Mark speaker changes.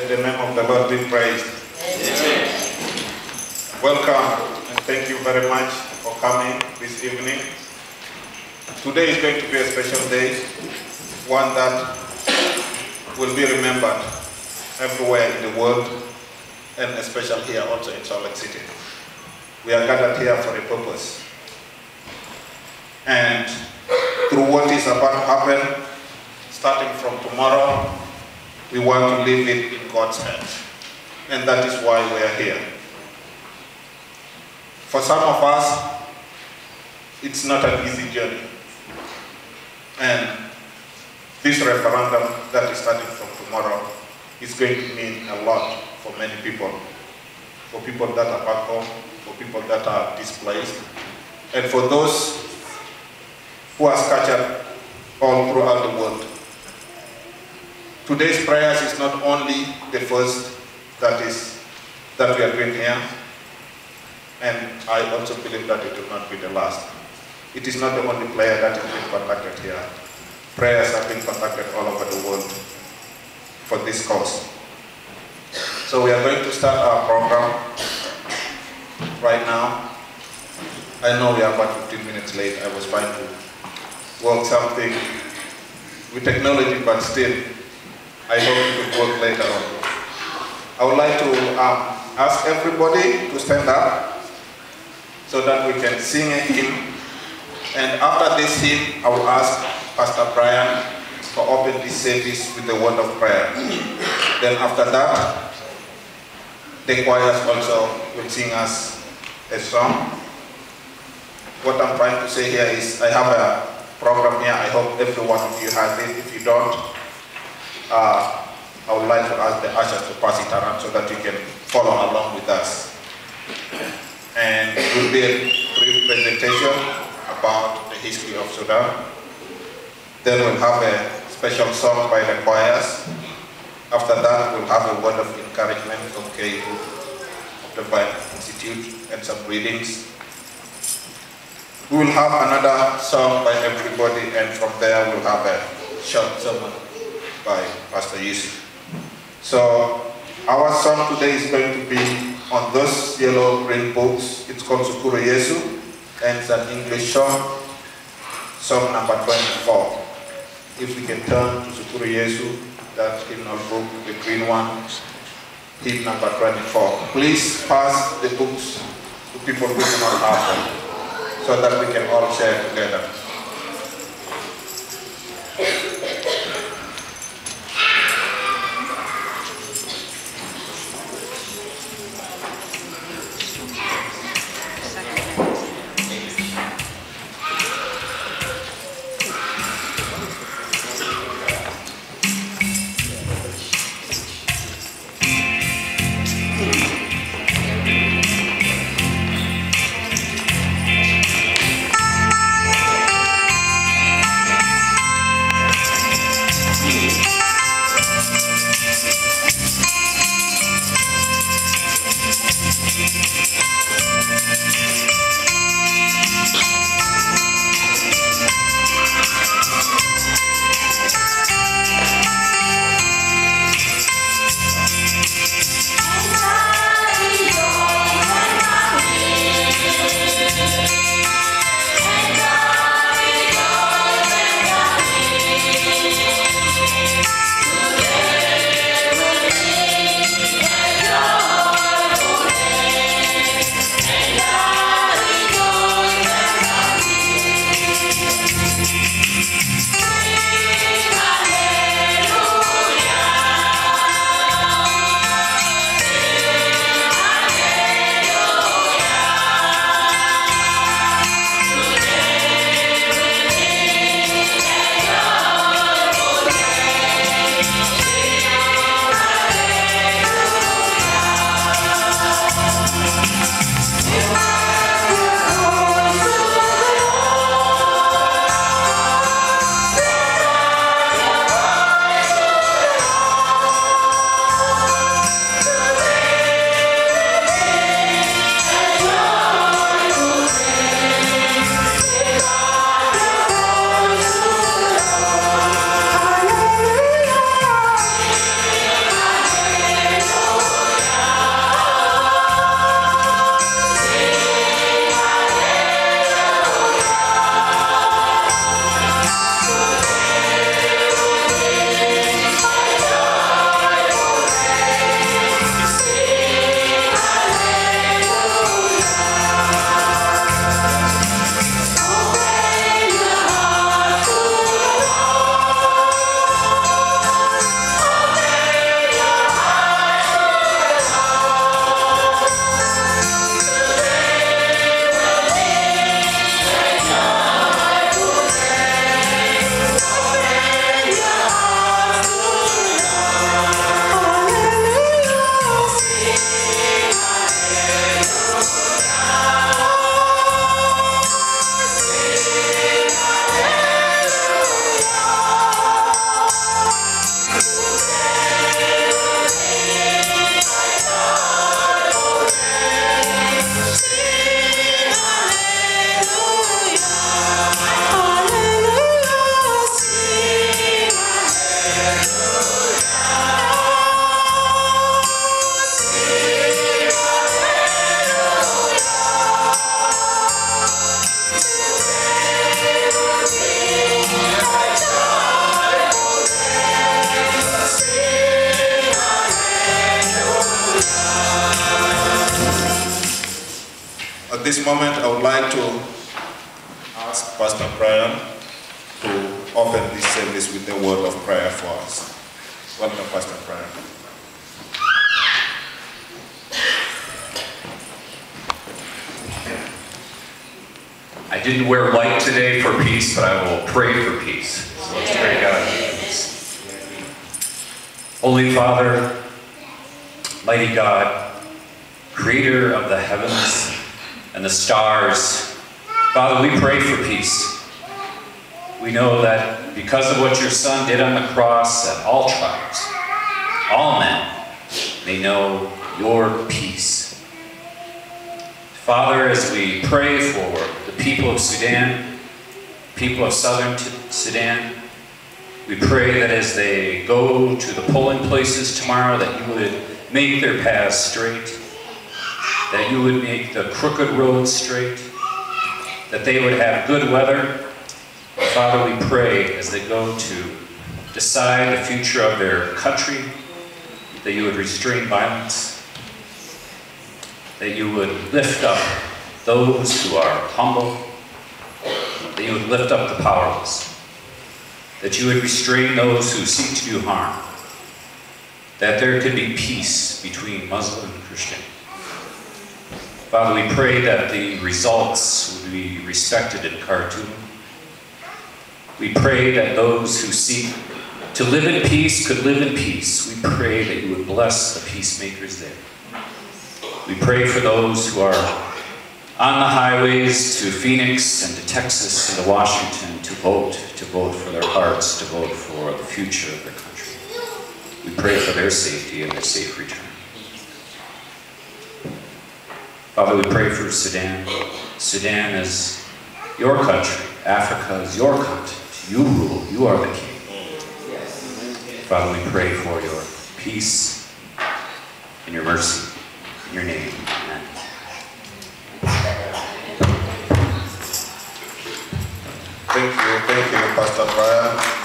Speaker 1: Let the name of the Lord be praised. Amen. Welcome and thank you very much for coming this evening. Today is going to be a special day, one that will be remembered everywhere in the world, and especially here also in Salt Lake City. We are gathered here for a purpose. And through what is about to happen, starting from tomorrow, we want to leave it in God's hands. And that is why we are here. For some of us, it's not an easy journey. And this referendum that is starting from tomorrow is going to mean a lot for many people. For people that are back home, for people that are displaced, and for those who are scattered all throughout the world. Today's prayers is not only the first that we are doing here, and I also believe that it will not be the last. It is not the only prayer that is being conducted here. Prayers have been conducted all over the world for this cause. So we are going to start our program right now. I know we are about 15 minutes late. I was trying to work something with technology, but still, I hope it will work later on. I would like to ask everybody to stand up so that we can sing a hymn. And after this hymn, I will ask Pastor Brian to open this service with the word of prayer. Then after that, the choirs also will sing us a song. What I'm trying to say here is I have a program here. I hope every one of you has it. If you don't, I would like to ask the ushers to pass it around so that you can follow along with us. And it will be a brief presentation about the history of Sudan. Then we'll have a special song by the choirs. After that, we'll have a word of encouragement from KU of the Bible Institute and some readings. We will have another song by everybody, and from there we'll have a short sermon by Pastor Yusuf. So our song today is going to be on those yellow-green books. It's called Shukuru Yesu, and it's an English song, song number 24. If we can turn to Shukuru Yesu, that hymnal book, the green one, hymn number 24. Please pass the books to people who do not have them, so that we can all share together. this moment, I would like to ask Pastor Brian to open this service with a word of prayer for us. Welcome, Pastor Brian.
Speaker 2: I didn't wear white today for peace, but I will pray for peace. So let's pray God for peace. Holy Father, mighty God, creator of the heavens and the stars, Father, we pray for peace. We know that because of what your Son did on the cross, that all tribes, all men, may know your peace. Father, as we pray for the people of Sudan, people of southern Sudan, we pray that as they go to the polling places tomorrow, that you would make their paths straight, that you would make the crooked roads straight, that they would have good weather. Father, we pray as they go to decide the future of their country, that you would restrain violence, that you would lift up those who are humble, that you would lift up the powerless, that you would restrain those who seek to do harm, that there could be peace between Muslim and Christian. Father, we pray that the results would be respected in Khartoum. We pray that those who seek to live in peace could live in peace. We pray that you would bless the peacemakers there. We pray for those who are on the highways to Phoenix and to Texas and to Washington to vote for their hearts, to vote for the future of their country. We pray for their safety and their safe return. Father, we pray for Sudan. Sudan is your country. Africa is your continent. You rule. You are the king. Father, we pray for your peace and your mercy. In your name, amen.
Speaker 1: Thank you, Pastor Brian.